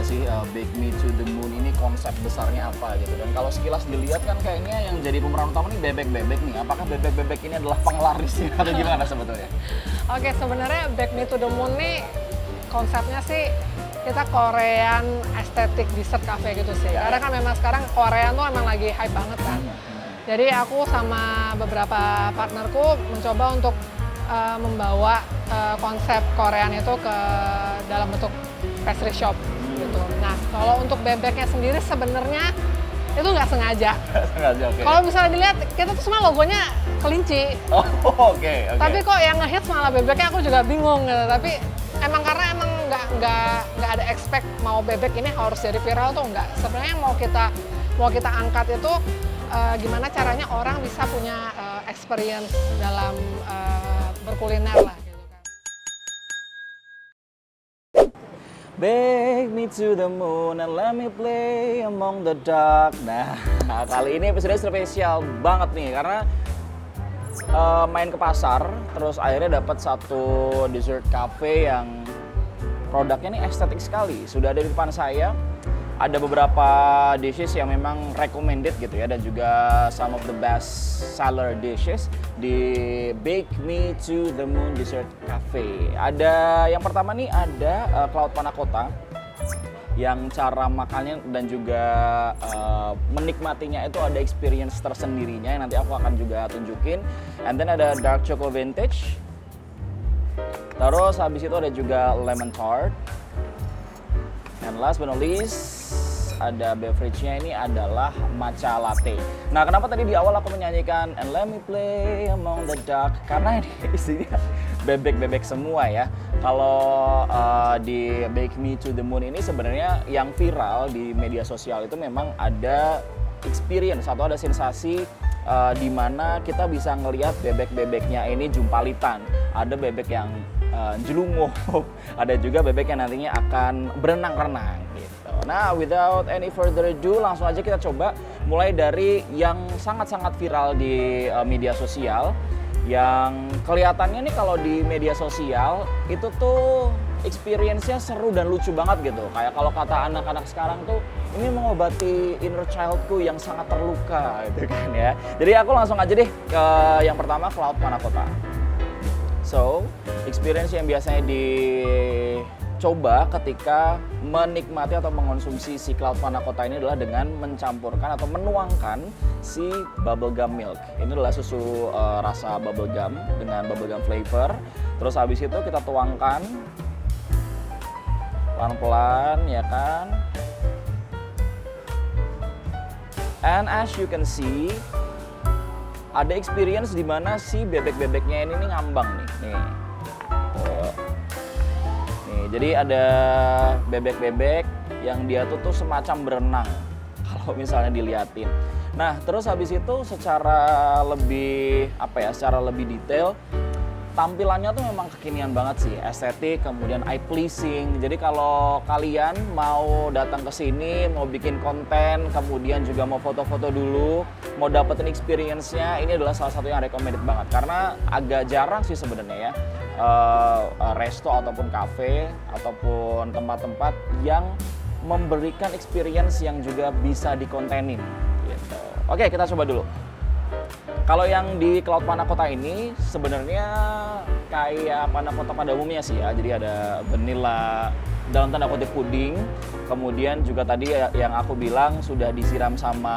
sih Bake Me to the Moon ini konsep besarnya apa gitu. Dan kalau sekilas dilihat kan kayaknya yang jadi pemeran utama nih bebek-bebek nih. Apakah bebek-bebek ini adalah penglarisnya atau gimana sebetulnya? Oke, sebenarnya Bake Me to the Moon nih konsepnya sih kita Korean aesthetic dessert cafe gitu sih. Ya. Karena kan memang sekarang Korea tuh emang lagi hype banget kan. Jadi aku sama beberapa partnerku mencoba untuk membawa konsep Korean itu ke dalam bentuk pastry shop gitu. Nah, kalau untuk bebeknya sendiri sebenarnya itu nggak sengaja. Sengaja, oke. Kalau misalnya dilihat, kita tuh semua logonya kelinci. Oh, oke. Tapi kok yang ngehits malah bebeknya, aku juga bingung gitu. Tapi karena emang nggak ada expect mau bebek ini harus jadi viral tuh nggak. Sebenarnya yang mau kita angkat itu gimana caranya orang bisa punya experience dalam berkuliner lah gitu kan. Bake me to the moon and let me play among the dark. Nah, kali ini episode spesial banget nih karena main ke pasar, terus akhirnya dapat satu dessert cafe yang produknya nih estetik sekali. Sudah ada di depan saya. Ada beberapa dishes yang memang recommended gitu ya, dan juga some of the best seller dishes di Bake Me to the Moon Dessert Cafe. Ada yang pertama nih ada cloud panna cotta yang cara makannya dan juga menikmatinya itu ada experience tersendirinya yang nanti aku akan juga tunjukin. And then ada dark choco vintage. Terus habis itu ada juga lemon tart. And last but not least, ada beverage-nya ini adalah matcha latte. Nah, kenapa tadi di awal aku menyanyikan And Let Me Play Among the Dark? Karena ini isinya bebek-bebek semua ya. Kalau di Bake Me to the Moon ini sebenarnya yang viral di media sosial itu memang ada experience atau ada sensasi di mana kita bisa ngelihat bebek-bebeknya ini jumpalitan. Ada bebek yang jelunguh, ada juga bebek yang nantinya akan berenang-renang gitu. Nah, without any further ado, langsung aja kita coba mulai dari yang sangat-sangat viral di media sosial. Yang kelihatannya nih kalau di media sosial itu tuh experience-nya seru dan lucu banget gitu. Kayak kalau kata anak-anak sekarang tuh, ini mengobati inner childku yang sangat terluka gitu kan ya. Jadi aku langsung aja deh ke yang pertama, cloud panna cotta. So, experience yang biasanya dicoba ketika menikmati atau mengonsumsi si cloud panna cotta ini adalah dengan mencampurkan atau menuangkan si bubblegum milk. Ini adalah susu rasa bubblegum dengan bubblegum flavor. Terus habis itu kita tuangkan pelan-pelan ya kan. And as you can see, ada experience di mana si bebek-bebeknya ini nih ngambang nih. Nih, jadi ada bebek-bebek yang dia tuh semacam berenang kalau misalnya diliatin. Nah, terus habis itu secara lebih secara lebih detail, tampilannya tuh memang kekinian banget sih, estetik, kemudian eye pleasing. Jadi kalau kalian mau datang ke sini, mau bikin konten, kemudian juga mau foto-foto dulu, mau dapetin experience-nya, ini adalah salah satu yang recommended banget. Karena agak jarang sih sebenarnya ya, resto ataupun cafe ataupun tempat-tempat yang memberikan experience yang juga bisa dikontenin. Gitu. Oke, kita coba dulu. Kalau yang di cloud panna cotta ini sebenarnya kayak panna cotta pada umumnya sih ya. Jadi ada vanilla dalam tanda kutip puding, kemudian juga tadi yang aku bilang sudah disiram sama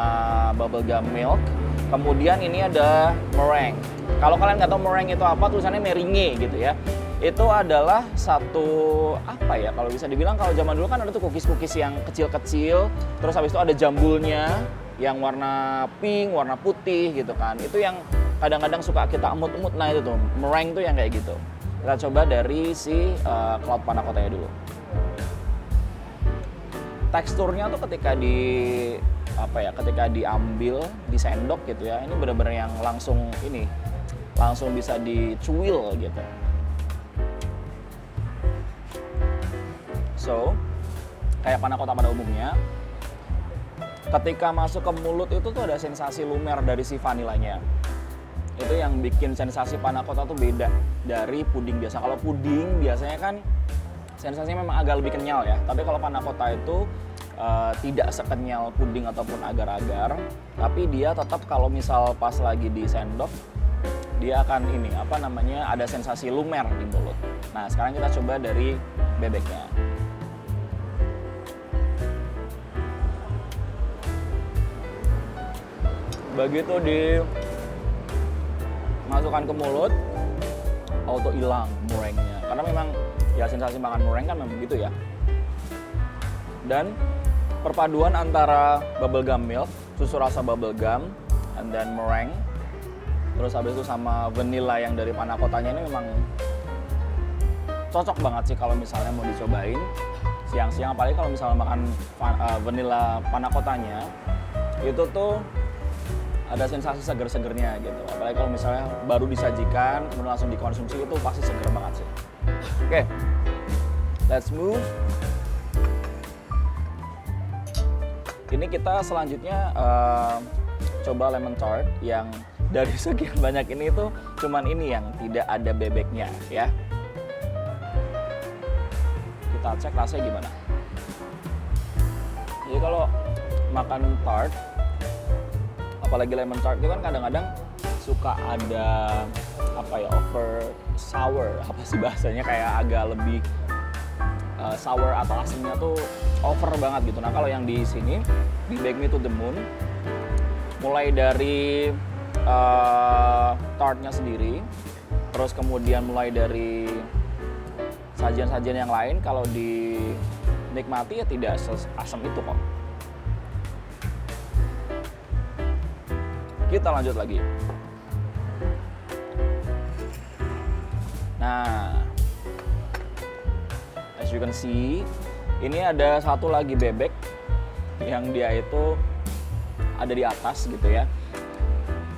bubblegum milk. Kemudian ini ada meringue. Kalau kalian nggak tahu meringue itu apa, tulisannya meringue gitu ya. Itu adalah satu kalau bisa dibilang kalau zaman dulu kan ada tuh cookies yang kecil-kecil, terus habis itu ada jambulnya yang warna pink, warna putih gitu kan. Itu yang kadang-kadang suka kita emut-emut, nah itu tuh, meringue tuh yang kayak gitu. Kita coba dari si cloud panna cotta-nya dulu. Teksturnya tuh ketika ketika diambil, disendok gitu ya, ini benar-benar yang langsung bisa dicuil gitu. So, kayak panna cotta pada umumnya, ketika masuk ke mulut itu tuh ada sensasi lumer dari si vanilanya. Itu yang bikin sensasi panna cotta tuh beda dari puding biasa. Kalau puding biasanya kan sensasinya memang agak lebih kenyal ya. Tapi kalau panna cotta itu tidak sekenyal puding ataupun agar-agar, tapi dia tetap kalau misal pas lagi di sendok, dia akan ini apa namanya ada sensasi lumer di mulut. Nah sekarang kita coba dari bebeknya. Begitu dimasukkan ke mulut, auto hilang meringuenya. Karena memang ya sensasi makan meringue kan memang begitu ya. Dan perpaduan antara bubblegum milk, susu rasa bubblegum, and then meringue, terus habis itu sama vanilla yang dari panna cottanya ini memang cocok banget sih kalau misalnya mau dicobain siang-siang, apalagi kalau misalnya makan vanilla panna cottanya itu tuh ada sensasi seger-segernya gitu. Apalagi kalau misalnya baru disajikan kemudian langsung dikonsumsi itu pasti seger banget sih. Oke, let's move. Ini kita selanjutnya coba lemon tart yang dari sekian banyak ini tuh cuman ini yang tidak ada bebeknya ya. Kita cek rasanya gimana. Jadi kalau makan tart, apalagi lemon tart itu kan kadang-kadang suka ada apa ya over sour, apa sih bahasanya, kayak agak lebih sour atau asinnya tuh over banget gitu. Nah kalau yang di sini di Bake Me to the Moon, mulai dari tartnya sendiri, terus kemudian mulai dari sajian-sajian yang lain, kalau dinikmati ya tidak asam itu kok. Kita lanjut lagi. Nah, as you can see, ini ada satu lagi bebek yang dia itu ada di atas gitu ya.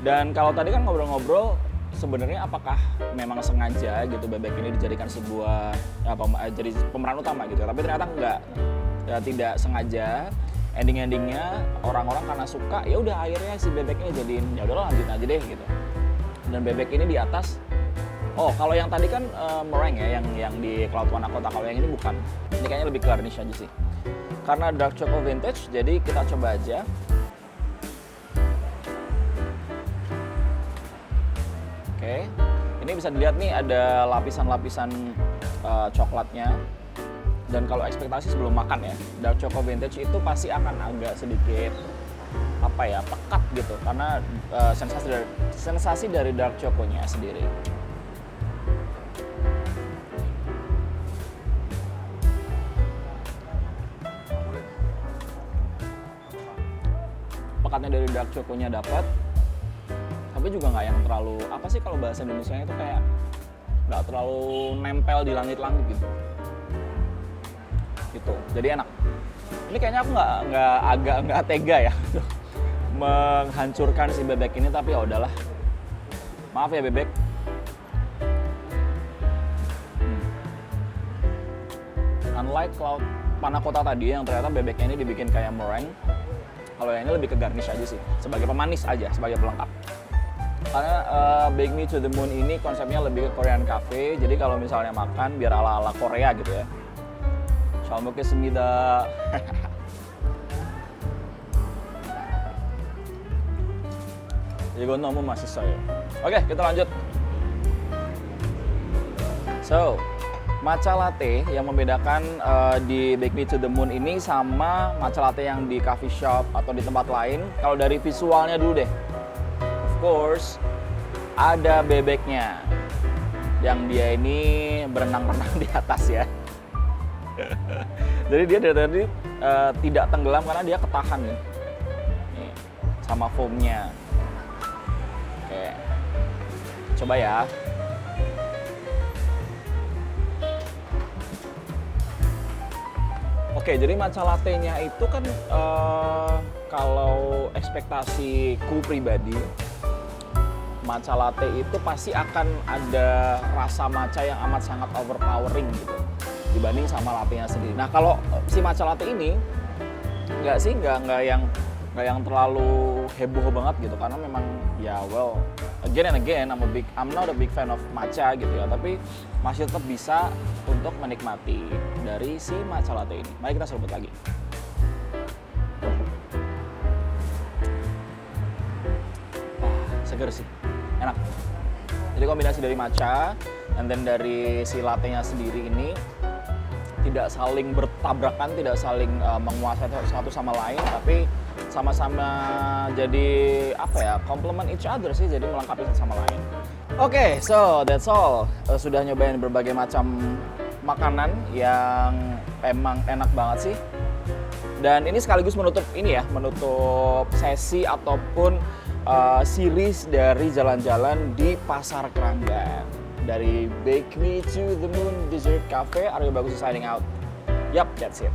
Dan kalau tadi kan ngobrol-ngobrol, sebenarnya apakah memang sengaja gitu bebek ini dijadikan sebuah jadi pemeran utama gitu. Tapi ternyata enggak, ya, tidak sengaja. Ending-endingnya orang-orang karena suka, ya udah akhirnya si bebeknya jadiin ya udahlah lanjut aja deh gitu. Dan bebek ini di atas. Oh, kalau yang tadi kan meringue ya, yang di Cloud Panna Cotta. Kalau yang ini bukan. Ini kayaknya lebih garnish aja sih. Karena dark chocolate vintage, jadi kita coba aja. Oke. Ini bisa dilihat nih ada lapisan-lapisan coklatnya. Dan kalau ekspektasi sebelum makan ya, dark chocolate vintage itu pasti akan agak sedikit apa ya, pekat gitu karena sensasi dari dark choconya sendiri. Pekatnya dari dark choconya dapat, tapi juga nggak yang terlalu apa sih kalau bahasa Indonesia itu kayak nggak terlalu nempel di langit-langit gitu. Gitu, jadi enak. Ini kayaknya aku nggak tega ya menghancurkan si bebek ini, tapi ya udahlah. Maaf ya bebek. Unlike Cloud Panna Cotta tadi yang ternyata bebeknya ini dibikin kayak meringue, kalau yang ini lebih ke garnish aja sih, sebagai pemanis aja, sebagai pelengkap. Karena Bake Me to the Moon ini konsepnya lebih ke Korean cafe, jadi kalau misalnya makan biar ala-ala Korea gitu ya. 잘 먹겠습니다. 이건 너무 맛있어요. Oke, kita lanjut. So, matcha latte yang membedakan di Bake Me to the Moon ini sama matcha latte yang di coffee shop atau di tempat lain. Kalau dari visualnya dulu deh. Of course, ada bebeknya. Yang dia ini berenang-renang di atas ya. Jadi dia dari tadi tidak tenggelam karena dia ketahan nih, sama foamnya. Oke, coba ya. Oke, jadi matcha latte-nya itu kan kalau ekspektasiku pribadi, matcha latte itu pasti akan ada rasa matcha yang amat sangat overpowering gitu dibanding sama latte-nya sendiri. Nah kalau si matcha latte ini nggak yang nggak yang terlalu heboh banget gitu, karena memang ya well again and again I'm not a big fan of matcha gitu ya, tapi masih tetap bisa untuk menikmati dari si matcha latte ini. Mari kita seruput lagi. Seger sih, enak. Jadi kombinasi dari matcha and then dari si latte-nya sendiri ini tidak saling bertabrakan, tidak saling menguasai satu sama lain, tapi sama-sama jadi apa ya, complement each other sih, jadi melengkapi satu sama lain. Oke, so that's all. Sudah nyobain berbagai macam makanan yang emang enak banget sih. Dan ini sekaligus menutup ini ya, menutup sesi ataupun series dari jalan-jalan di Pasar Keranggan. Dari Bake Me to the Moon Dessert Cafe, Aryo Bagus signing out. Yup, that's it.